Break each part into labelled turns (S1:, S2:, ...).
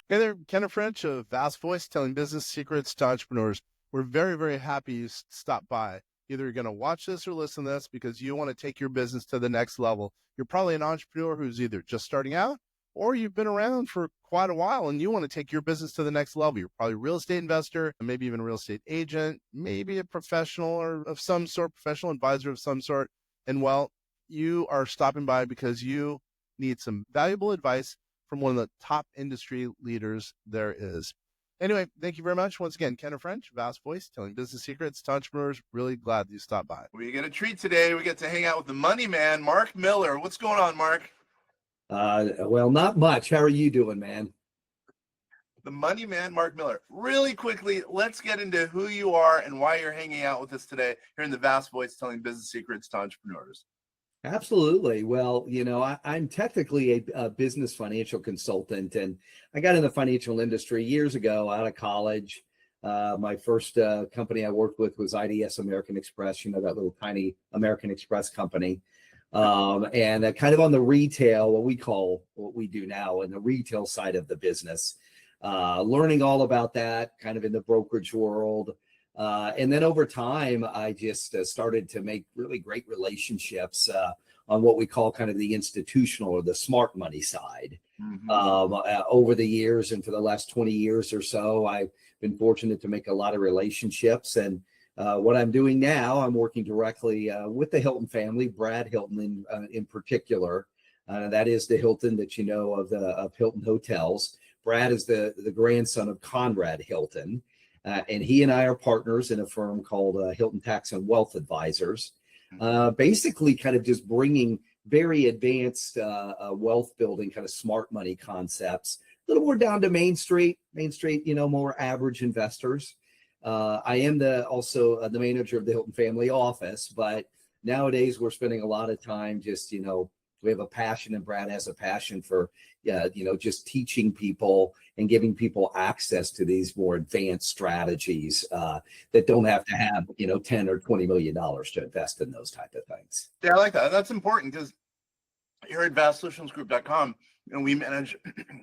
S1: Hey there, Kenneth French of Vast Voice, telling business secrets to entrepreneurs. We're very, very happy you stopped by. Either you're going to watch this or listen to this because you want to take your business to the next level. You're probably an entrepreneur who's either just starting out or you've been around for quite a while and you want to take your business to the next level. You're probably a real estate investor, maybe even a real estate agent, maybe a professional or of some sort, professional advisor of some sort. And well, you are stopping by because you need some valuable advice from one of the top industry leaders there is. Anyway, thank you very much. Once again, Kenneth French, Vast Voice, telling business secrets to entrepreneurs. Really glad you stopped by.
S2: We get a treat today. We get to hang out with the money man, Mark Miller. What's going on, Mark?
S3: Well, not much. How are you doing, man?
S2: The money man, Mark Miller. Really quickly, let's get into who you are and why you're hanging out with us today here in the Vast Voice, telling business secrets to entrepreneurs.
S3: Absolutely. Well, I'm technically a business financial consultant, and I got in the financial industry years ago out of college. My first company I worked with was IDS American Express, that little tiny American Express company. And kind of on the retail, what we do now in the retail side of the business, learning all about that kind of in the brokerage world. And then over time, I just started to make really great relationships on what we call kind of the institutional or the smart money side.
S2: Mm-hmm.
S3: Over the years, and for the last 20 years or so, I've been fortunate to make a lot of relationships. And what I'm doing now, I'm working directly with the Hilton family, Brad Hilton in particular. That is the Hilton that of Hilton Hotels. Brad is the grandson of Conrad Hilton. And he and I are partners in a firm called Hilton Tax Wealth Advisors, basically kind of just bringing very advanced wealth building, kind of smart money concepts, a little more down to Main Street, more average investors. I am also the manager of the Hilton Family office, but nowadays we're spending a lot of time just, we have a passion, and Brad has a passion for, just teaching people and giving people access to these more advanced strategies that don't have to have, $10 or $20 million to invest in those type of things.
S2: Yeah, I like that. That's important because here at vastsolutionsgroup.com, we manage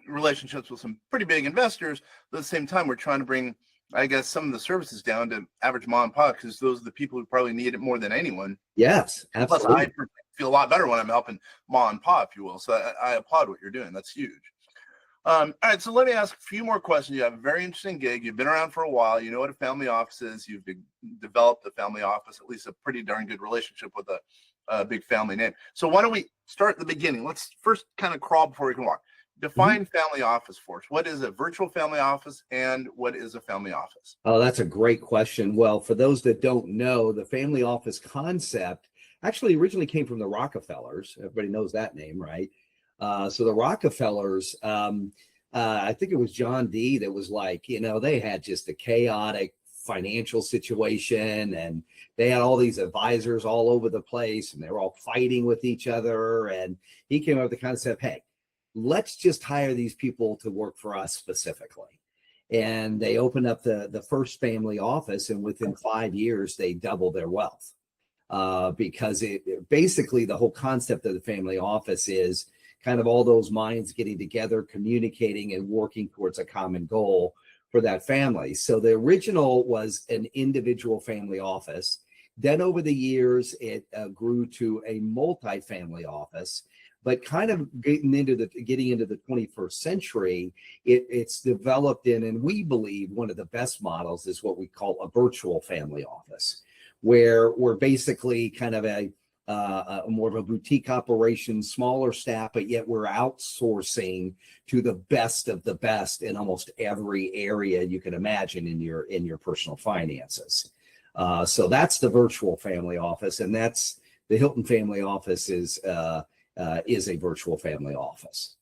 S2: relationships with some pretty big investors. But at the same time, we're trying to bring, I guess, some of the services down to average mom and pop, because those are the people who probably need it more than anyone.
S3: Yes, absolutely.
S2: Plus, I feel a lot better when I'm helping mom and pop, if you will. So I applaud what you're doing. That's huge. All right, so let me ask a few more questions. You have a very interesting gig. You've been around for a while. You know what a family office is. You've developed a family office, at least a pretty darn good relationship with a big family name. So why don't we start at the beginning? Let's first kind of crawl before we can walk. Define family office for us. What is a virtual family office and what is a family office?
S3: Oh, that's a great question. Well, for those that don't know, the family office concept actually originally came from the Rockefellers. Everybody knows that name, right? So the Rockefellers, I think it was John D. that was like, they had just a chaotic financial situation, and they had all these advisors all over the place, and they were all fighting with each other. And he came up with the concept, hey, let's just hire these people to work for us specifically. And they opened up the first family office, and within 5 years, they doubled their wealth. Because basically the whole concept of the family office is kind of all those minds getting together, communicating, and working towards a common goal for that family. So the original was an individual family office. Then over the years, it grew to a multi-family office. But kind of getting into the 21st century, it's developed in, and we believe one of the best models is what we call a virtual family office, where we're basically kind of a more of a boutique operation, smaller staff, but yet we're outsourcing to the best of the best in almost every area you can imagine in your personal finances. So that's the virtual family office, and that's the Hilton Family Office is a virtual family office.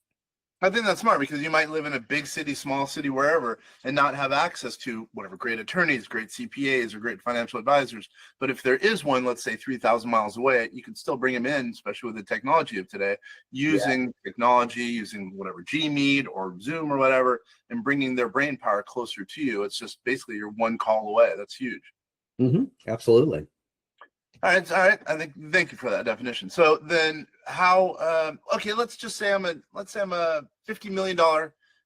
S2: I think that's smart, because you might live in a big city, small city, wherever, and not have access to whatever great attorneys, great CPAs, or great financial advisors. But if there is one, let's say 3,000 miles away, you can still bring them in, especially with the technology of today, using technology, using whatever Gmeet or Zoom or whatever, and bringing their brain power closer to you. It's just basically you're one call away. That's huge.
S3: Absolutely.
S2: All right. Thank you for that definition. So then how, okay, let's say I'm a $50 million,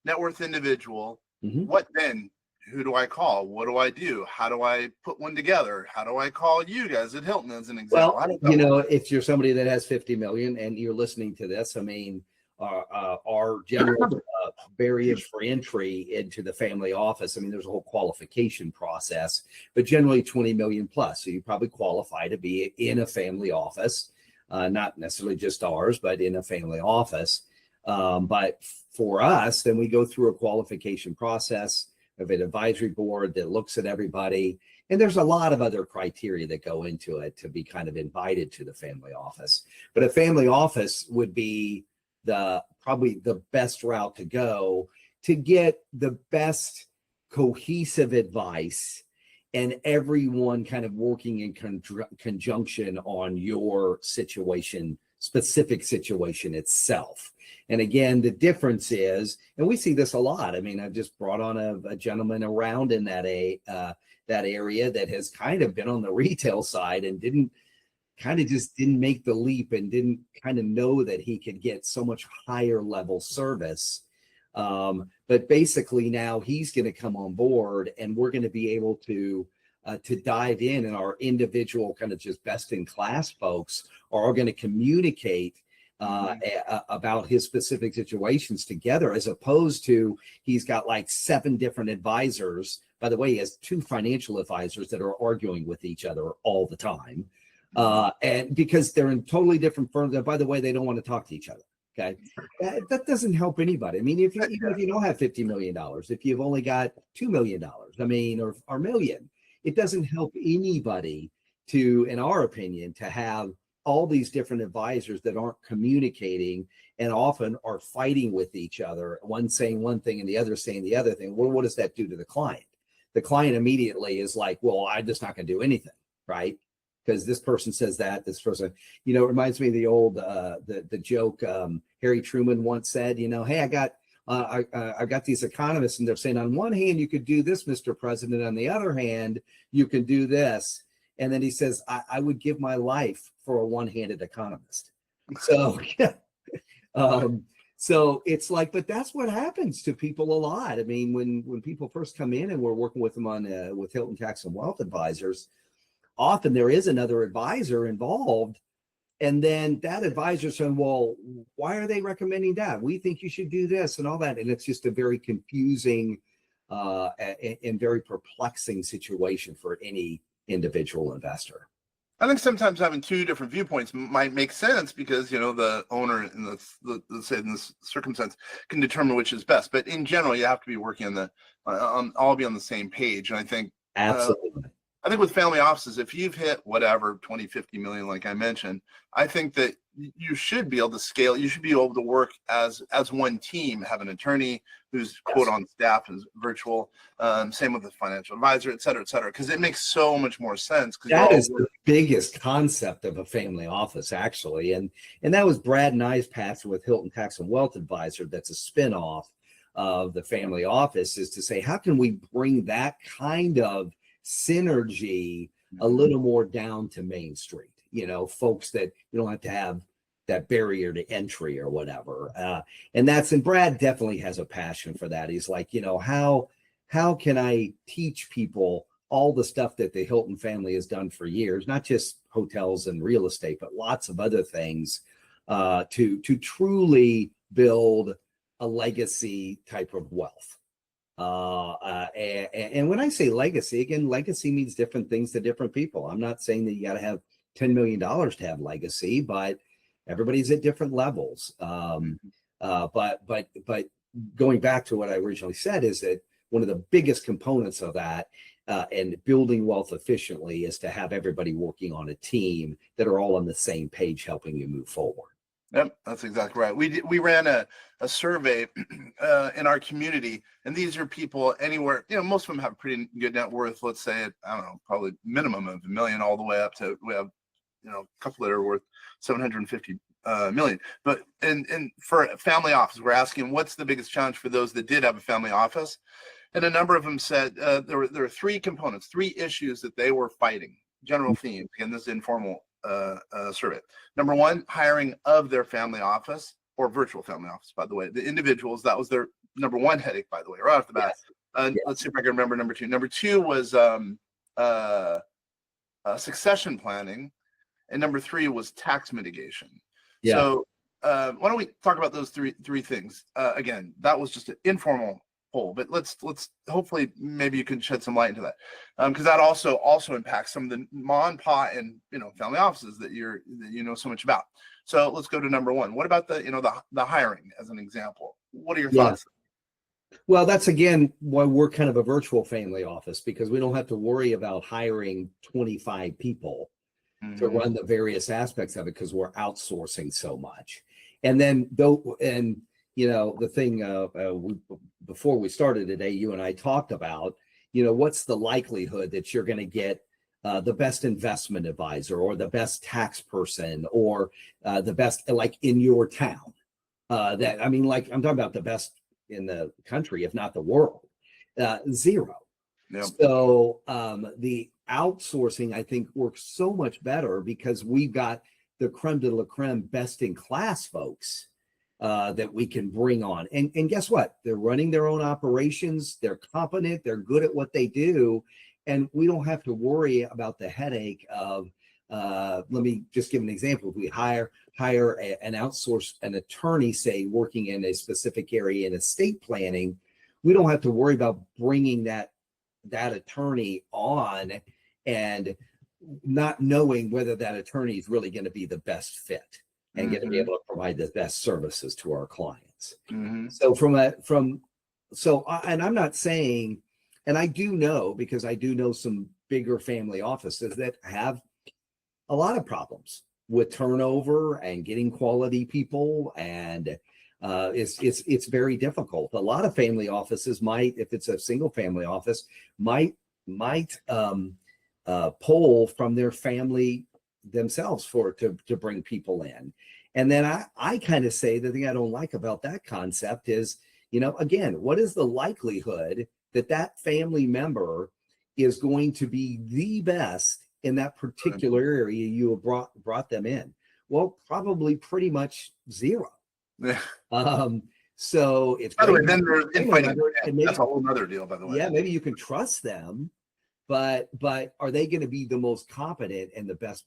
S2: net worth individual.
S3: Mhm.
S2: What then? Who do I call? What do I do? How do I put one together? How do I call you guys at Hilton as an example?
S3: Well,
S2: How does that work?
S3: if you're somebody that has 50 million and you're listening to this, I mean, our general barriers for entry into the family office, I mean, there's a whole qualification process, but generally 20 million plus. So you probably qualify to be in a family office, not necessarily just ours, but in a family office. But for us, then we go through a qualification process of an advisory board that looks at everybody. And there's a lot of other criteria that go into it to be kind of invited to the family office. But a family office would be probably the best route to go to get the best cohesive advice and everyone kind of working in conjunction on your situation, specific situation itself. And again, the difference is, and we see this a lot. I mean, I've just brought on a gentleman around in that area that has kind of been on the retail side and didn't make the leap and didn't kind of know that he could get so much higher level service. But basically now he's going to come on board and we're going to be able to dive in, and our individual kind of just best in class folks are going to communicate about his specific situations together, as opposed to he's got like 7 different advisors. By the way, he has 2 financial advisors that are arguing with each other all the time. And because they're in totally different firms, and by the way, they don't want to talk to each other. Okay. That doesn't help anybody. I mean, even if you don't have $50 million, if you've only got $2 million, I mean, or a million, it doesn't help anybody to, in our opinion, to have all these different advisors that aren't communicating and often are fighting with each other, one saying one thing and the other saying the other thing. Well, what does that do to the client? The client immediately is like, well, I'm just not going to do anything, right? Because this person says that, this person, it reminds me of the old, the joke Harry Truman once said, hey, I got these economists and they're saying on one hand, you could do this, Mr. President. On the other hand, you can do this. And then he says, I would give my life for a one-handed economist. So, so it's like, but that's what happens to people a lot. I mean, when people first come in and we're working with them with Hilton Tax and Wealth Advisors, often there is another advisor involved. And then that advisor saying, well, why are they recommending that? We think you should do this and all that. And it's just a very confusing and very perplexing situation for any individual investor.
S2: I think sometimes having 2 different viewpoints might make sense because, the owner in let's say in this circumstance can determine which is best. But in general, you have to be working all be on the same page. And I think
S3: Absolutely.
S2: I think with family offices, if you've hit whatever 20, 50 million, like I mentioned, I think that you should be able to scale. You should be able to work as one team, have an attorney who's quote on staff is virtual. Same with the financial advisor, et cetera, because it makes so much more sense.
S3: That is the biggest concept of a family office, actually. And that was Brad and I's path with Hilton Tax and Wealth Advisor. That's a spinoff of the family office, is to say, how can we bring that kind of synergy a little more down to Main Street, folks that you don't have to have that barrier to entry or whatever. And Brad definitely has a passion for that. He's like, how can I teach people all the stuff that the Hilton family has done for years, not just hotels and real estate, but lots of other things, to truly build a legacy type of wealth. And when I say legacy, again, legacy means different things to different people. I'm not saying that you got to have $10 million to have legacy, but everybody's at different levels. But going back to what I originally said is that one of the biggest components of that and building wealth efficiently is to have everybody working on a team that are all on the same page, helping you move forward.
S2: Yep, that's exactly right. We ran a survey in our community, and these are people anywhere, most of them have pretty good net worth, let's say, I don't know, probably minimum of $1 million all the way up to, we have, a couple that are worth 750 million. But and for a family office, we're asking what's the biggest challenge for those that did have a family office, and a number of them said there were 3 components, 3 issues that they were fighting. General themes. Again, this is informal survey. Number 1, hiring of their family office or virtual family office. By the way, the individuals, that was their number one headache, by the way, right off the bat.
S3: Yes.
S2: Let's see if I can remember number two. Number two was succession planning, and number three was tax mitigation.
S3: Yeah.
S2: So why don't we talk about those three things? Again, that was just an informal poll, but let's hopefully maybe you can shed some light into that, because that also impacts some of the ma and pa and family offices that you know so much about. So let's go to number one. What about the hiring as an example? What are your thoughts?
S3: Well, that's again why we're kind of a virtual family office, because we don't have to worry about hiring 25 people to run the various aspects of it, because we're outsourcing so much. And then the thing before we started today, you and I talked about, what's the likelihood that you're going to get the best investment advisor or the best tax person or the best, like, in your town. I'm talking about the best in the country, if not the world. Zero. Yep. So the outsourcing, I think, works so much better because we've got the creme de la creme, best in class folks that we can bring on. And guess what? They're running their own operations. They're competent. They're good at what they do. And we don't have to worry about the headache of, let me just give an example. If we hire an attorney, say, working in a specific area in estate planning, we don't have to worry about bringing that attorney on and not knowing whether that attorney is really going to be the best fit and going to be able to provide the best services to our clients. So and I'm not saying, and I do know, because I do know some bigger family offices that have a lot of problems with turnover and getting quality people, and it's very difficult. A lot of family offices might, if it's a single family office, might poll from their family themselves to bring people in. And then I kind of say the thing I don't like about that concept is, again, what is the likelihood that family member is going to be the best in that particular area you have brought them in? Well, probably pretty much zero. So it's, by the way,
S2: then there's infighting. That's a whole other deal, by the way.
S3: Yeah, maybe you can trust them, but are they going to be the most competent and the best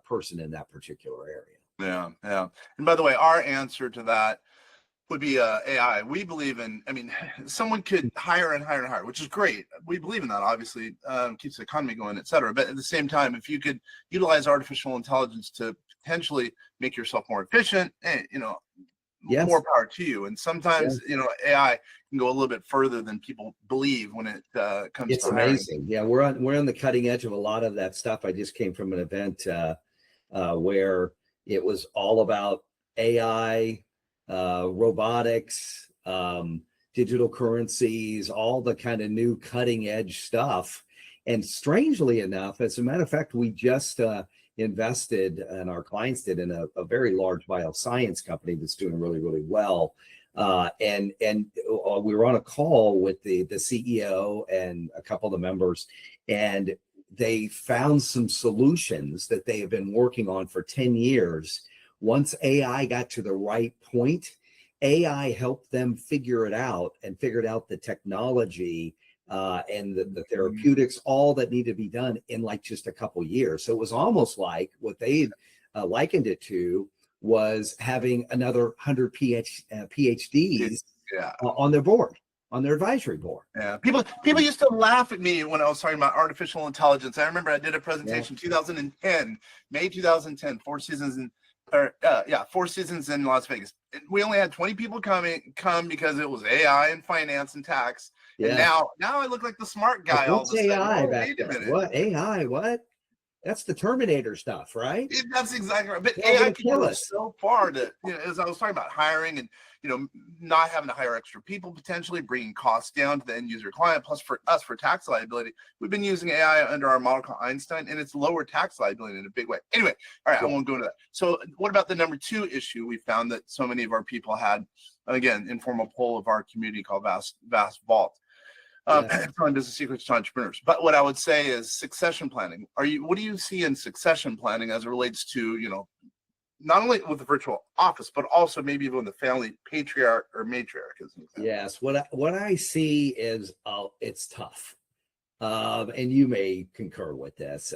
S3: person in that particular area?
S2: Yeah. And by the way, our answer to that would be AI. We believe in, someone could hire and hire and hire, which is great. We believe in that, obviously, keeps the economy going, et cetera. But at the same time, if you could utilize artificial intelligence to potentially make yourself more efficient,
S3: yes,
S2: more power to you. And sometimes, AI can go a little bit further than people believe when it comes
S3: it's
S2: to hiring.
S3: amazing. Yeah, we're on the cutting edge of a lot of that stuff. I just came from an event where it was all about AI, robotics, digital currencies, all the kind of new cutting edge stuff. And strangely enough, as a matter of fact, we just invested, and our clients did, in a very large bioscience company that's doing really, really well. And we were on a call with the CEO and a couple of the members, and they found some solutions that they have been working on for 10 years. Once AI got to the right point, AI helped them figure it out and figured out the technology and the therapeutics, all that needed to be done in like just a couple years. So it was almost like what they likened it to was having another 100 PhDs on their board, on their advisory board.
S2: Yeah, people used to laugh at me when I was talking about artificial intelligence. I remember I did a presentation 2010, May 2010, 4 seasons in Las Vegas. We only had 20 people come because it was AI and finance and tax. Yeah. And now I look like the smart guy.
S3: What's AI back there? What AI? What? That's the Terminator stuff, right?
S2: That's exactly right. But AI can go so far that, as I was talking about hiring and, not having to hire extra people, potentially bringing costs down to the end user client. Plus, for us, for tax liability, we've been using AI under our model called Einstein, and it's lowered tax liability in a big way. Anyway, all right, I won't go into that. So what about the number 2 issue we found that so many of our people had? Again, informal poll of our community called Vast Vault. Telling business secrets to entrepreneurs. But what I would say is succession planning. What do you see in succession planning as it relates to, not only with the virtual office, but also maybe even the family patriarch or matriarch.
S3: Yes, what I see is it's tough. And you may concur with this.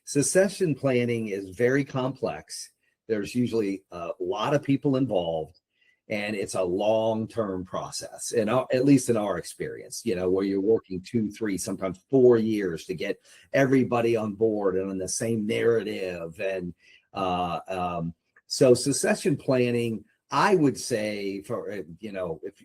S3: Succession planning is very complex. There's usually a lot of people involved, and it's a long-term process. And at least in our experience, where you're working 2, 3, sometimes 4 years to get everybody on board and on the same narrative. And so succession planning, I would say, for if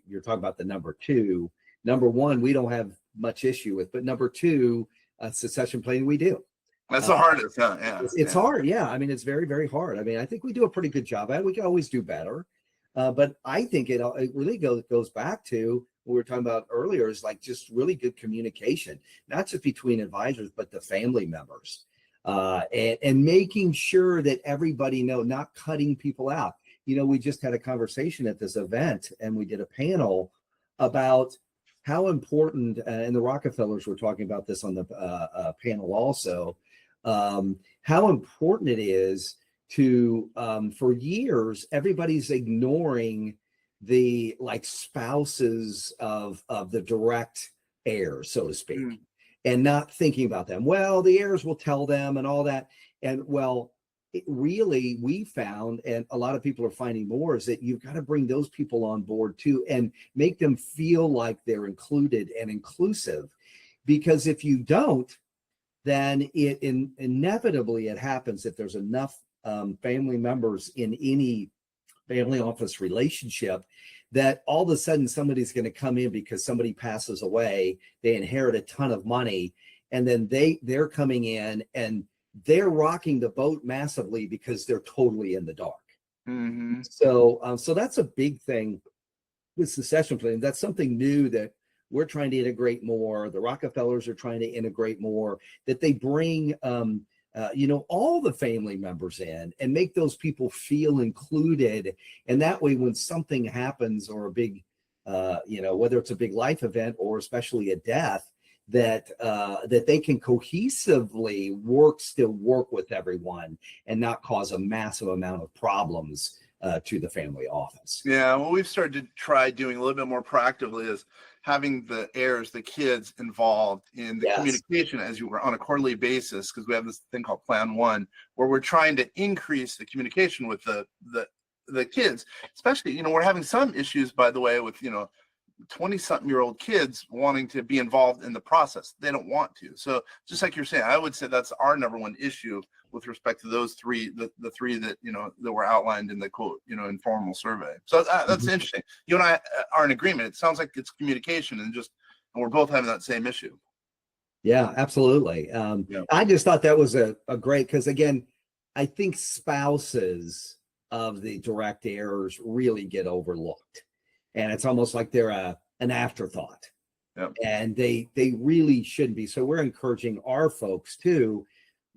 S3: you're talking about the number 2, number 1, we don't have much issue with, but number 2, succession planning, we do.
S2: That's the hardest. Yeah.
S3: It's hard. Yeah. I mean, it's very, very hard. I mean, I think we do a pretty good job at it. We can always do better. But I think it really goes back to what we were talking about earlier, is like just really good communication, not just between advisors, but the family members, and making sure that everybody not cutting people out. We just had a conversation at this event, and we did a panel about how important, and the Rockefellers were talking about this on the panel also, how important it is to, for years, everybody's ignoring the spouses of the direct heirs, so to speak, and not thinking about them. Well, the heirs will tell them and all that. And really, we found, and a lot of people are finding more, is that you've got to bring those people on board too and make them feel like they're included and inclusive. Because if you don't, then inevitably it happens, if there's enough family members in any family office relationship, that all of a sudden somebody's going to come in because somebody passes away, they inherit a ton of money, and then they're coming in and they're rocking the boat massively because they're totally in the dark.
S2: Mm-hmm.
S3: So that's a big thing with succession planning. That's something new that we're trying to integrate more. The Rockefellers are trying to integrate more, that they bring, all the family members in and make those people feel included. And that way, when something happens, or a big, whether it's a big life event or especially a death, that they can cohesively work with everyone and not cause a massive amount of problems to the family office.
S2: Yeah, what we've started to try doing a little bit more proactively is having the heirs, the kids, involved in the communication as you were on a quarterly basis, because we have this thing called Plan 1, where we're trying to increase the communication with the kids. Especially, we're having some issues, by the way, with 20-something-year-old kids wanting to be involved in the process. They don't want to. So just like you're saying, I would say that's our number one issue with respect to those three, the 3 that that were outlined in the quote, informal survey. So that's interesting. You and I are in agreement. It sounds like it's communication, and we're both having that same issue.
S3: Yeah, absolutely. I just thought that was a great, because again, I think spouses of the direct heirs really get overlooked. And it's almost like they're an afterthought.
S2: Yep.
S3: And they really shouldn't be. So we're encouraging our folks too.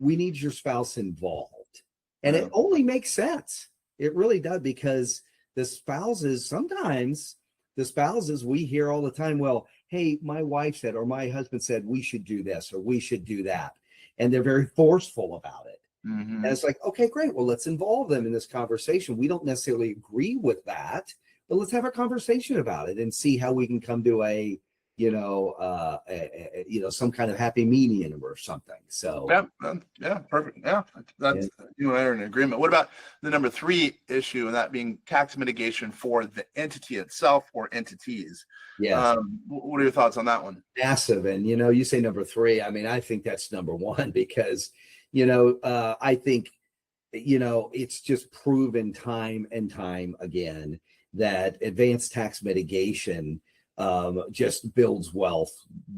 S3: We need your spouse involved. And it only makes sense. It really does, because sometimes the spouses, we hear all the time, well, hey, my wife said, or my husband said, we should do this, or we should do that. And they're very forceful about it.
S2: Mm-hmm.
S3: And it's like, okay, great. Well, let's involve them in this conversation. We don't necessarily agree with that, but let's have a conversation about it and see how we can come to some kind of happy medium or something. So
S2: yeah, perfect. Yeah, that's you and I are in agreement. What about the number 3 issue, and that being tax mitigation for the entity itself or entities?
S3: Yeah.
S2: What are your thoughts on that one?
S3: Massive. And you say number 3. I mean, I think that's number 1, because I think it's just proven time and time again that advanced tax mitigation just builds wealth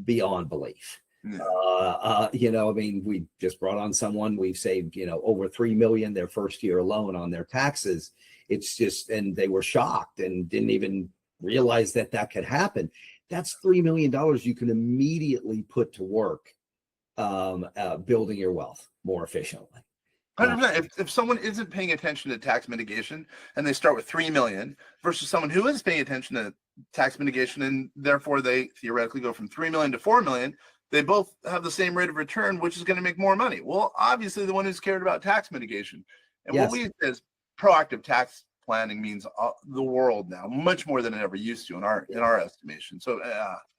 S3: beyond belief. I mean, we just brought on someone, we've saved, over $3 million their first year alone on their taxes. It's just, and they were shocked and didn't even realize that could happen. That's $3 million you can immediately put to work building your wealth more efficiently.
S2: 100%. If someone isn't paying attention to tax mitigation and they start with 3 million versus someone who is paying attention to tax mitigation, and therefore they theoretically go from 3 million to 4 million, they both have the same rate of return, which is going to make more money. Well, obviously the one who's cared about tax mitigation. And what we say is proactive tax planning means the world now, much more than it ever used to in our estimation. So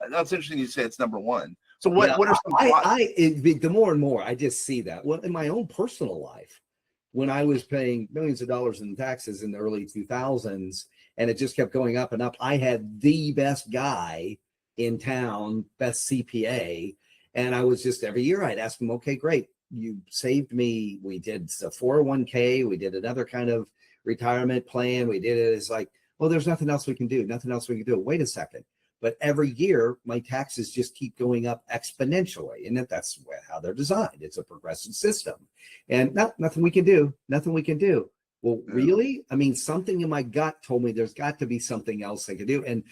S2: that's interesting. You say it's number one. So what are some?
S3: The more and more I just see that. Well, in my own personal life, when I was paying millions of dollars in taxes in the early 2000s, and it just kept going up and up, I had the best guy in town, best CPA, and I was just every year I'd ask him, okay, great, you saved me. We did a 401k, we did another kind of retirement plan. We did it. It's like, well, there's nothing else we can do. Nothing else we can do. Wait a second. But every year, my taxes just keep going up exponentially. And that's how they're designed. It's a progressive system. And nothing we can do. Nothing we can do. Well, really? I mean, something in my gut told me there's got to be something else I can do. And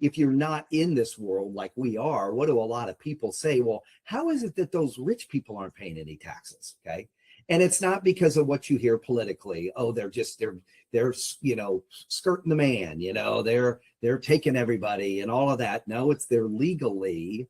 S3: if you're not in this world like we are, what do a lot of people say? Well, how is it that those rich people aren't paying any taxes? Okay. And it's not because of what you hear politically. Oh, they're skirting the man, they're taking everybody and all of that. No, they're legally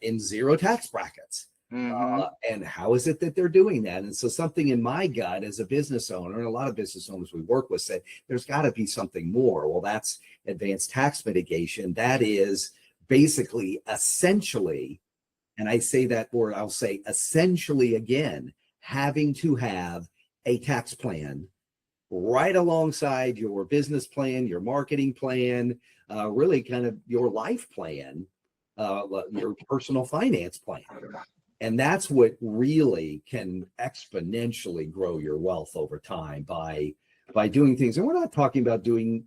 S3: in zero tax brackets.
S2: Mm-hmm.
S3: And how is it that they're doing that? And so something in my gut as a business owner, and a lot of business owners we work with said, there's got to be something more. Well, that's advanced tax mitigation. That is basically essentially, and I say that word, I'll say essentially again, having to have a tax plan right alongside your business plan, your marketing plan, really kind of your life plan, your personal finance plan. And that's what really can exponentially grow your wealth over time by doing things. And we're not talking about doing,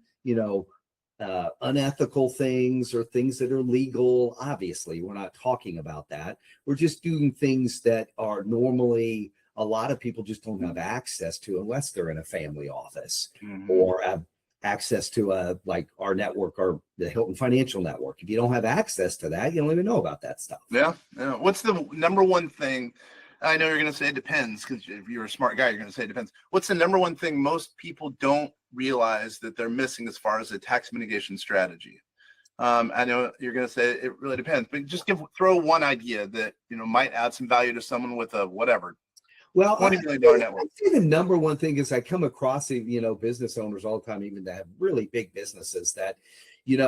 S3: unethical things or things that are legal. Obviously, we're not talking about that. We're just doing things that are normally a lot of people just don't have access to unless they're in a family office or have access to like our network or the Hilton Financial Network. If you don't have access to that, you don't even know about that stuff.
S2: Yeah. What's the number one thing? I know you're going to say it depends, because if you're a smart guy, you're going to say it depends. What's the number one thing most people don't realize that they're missing as far as a tax mitigation strategy? I know you're going to say it really depends, but just throw one idea that might add some value to someone with a whatever.
S3: Well,
S2: $20 million network.
S3: I'd say the number one thing is I come across business owners all the time, even that have really big businesses that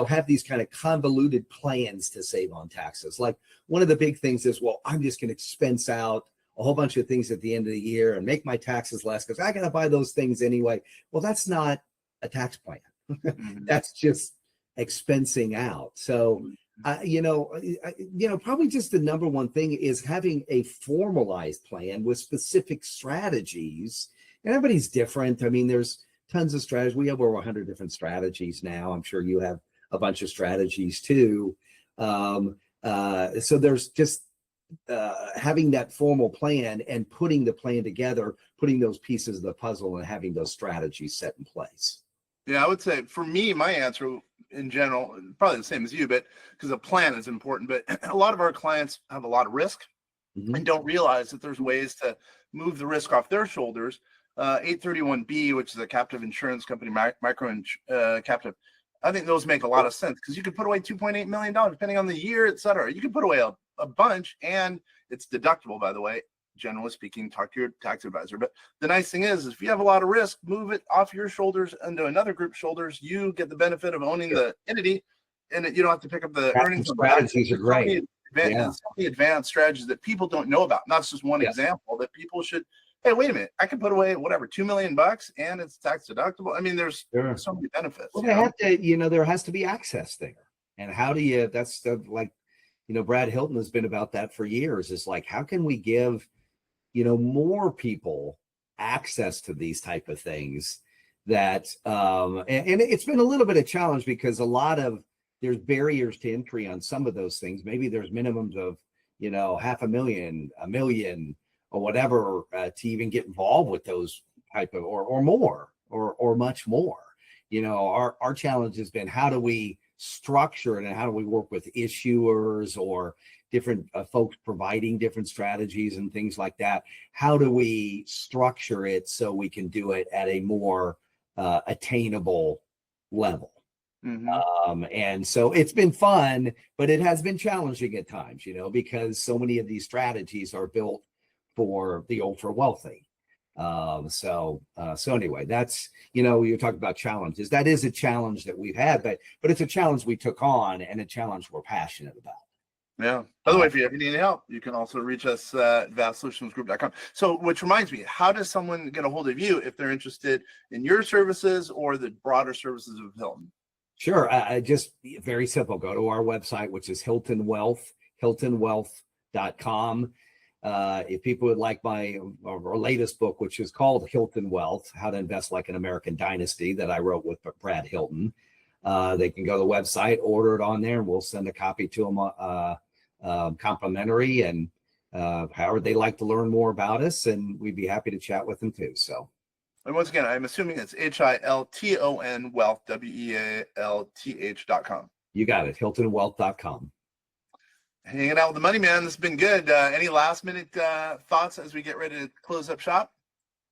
S3: have these kind of convoluted plans to save on taxes. Like one of the big things is, well, I'm just going to expense out a whole bunch of things at the end of the year and make my taxes less because I got to buy those things anyway. Well, that's not a tax plan. That's just expensing out. So probably just the number one thing is having a formalized plan with specific strategies. And everybody's different. I mean, there's tons of strategies. We have over 100 different strategies now. I'm sure you have a bunch of strategies too. So there's just having that formal plan and putting the plan together, putting those pieces of the puzzle and having those strategies set in place.
S2: Yeah, I would say for me, my answer in general, probably the same as you, but because a plan is important, but a lot of our clients have a lot of risk and don't realize that there's ways to move the risk off their shoulders. 831B, which is a captive insurance company, captive. I think those make a lot of sense because you could put away $2.8 million depending on the year, et cetera. You can put away a bunch and it's deductible, by the way. Generally speaking, talk to your tax advisor. But the nice thing is if you have a lot of risk, move it off your shoulders into another group's shoulders. You get the benefit of owning the entity, and you don't have to pick up the earnings.
S3: Strategies are great.
S2: So many advanced strategies that people don't know about. And that's just one example that people should. Hey, wait a minute! I can put away whatever $2 million and it's tax deductible. I mean, there's so many benefits.
S3: Well, they have to. There has to be access there. And how do you? That's Brad Hilton has been about that for years. It's like, how can we give more people access to these type of things that, and it's been a little bit of challenge because there's barriers to entry on some of those things. Maybe there's minimums of, $500,000, $1 million or whatever, to even get involved with those type of, or more, or much more. Our challenge has been, how do we structure it and how do we work with issuers or different folks providing different strategies and things like that? How do we structure it so we can do it at a more attainable level? And so it's been fun, but it has been challenging at times, because so many of these strategies are built for the ultra wealthy. So anyway, that's, you're talking about challenges. That is a challenge that we've had, but it's a challenge we took on and a challenge we're passionate about.
S2: Yeah. By the way, if you need any help, you can also reach us at vastsolutionsgroup.com. So, which reminds me, how does someone get a hold of you if they're interested in your services or the broader services of Hilton?
S3: Sure. Just very simple. Go to our website, which is Hilton Wealth, hiltonwealth.com. If people would like our latest book, which is called Hilton Wealth, How to Invest Like an American Dynasty, that I wrote with Brad Hilton, they can go to the website, order it on there, and we'll send a copy to them complimentary, and however they like to learn more about us, and we'd be happy to chat with them too. So.
S2: And once again, I'm assuming it's Hilton Wealth, WEALTH.com.
S3: You got it, HiltonWealth.com.
S2: Hanging out with the money man. This has been good. Any last minute thoughts as we get ready to close up shop?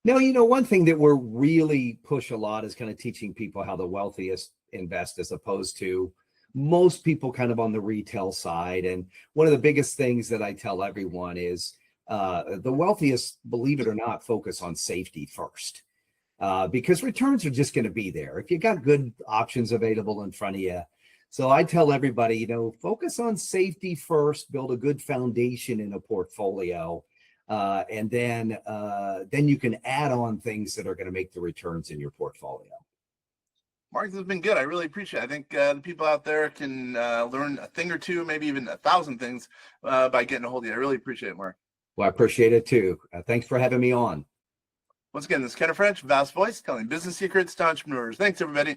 S3: No, one thing that we're really push a lot is kind of teaching people how the wealthiest invest, as opposed to most people kind of on the retail side. And one of the biggest things that I tell everyone is the wealthiest, believe it or not, focus on safety first, because returns are just going to be there if you got good options available in front of you. So I tell everybody, focus on safety first, build a good foundation in a portfolio, and then you can add on things that are going to make the returns in your portfolio.
S2: Mark, this has been good. I really appreciate it. I think the people out there can learn a thing or two, maybe even 1,000 things by getting a hold of you. I really appreciate it, Mark.
S3: Well, I appreciate it too. Thanks for having me on.
S2: Once again, this is Ken French, Vast Voice, telling business secrets to entrepreneurs. Thanks, everybody.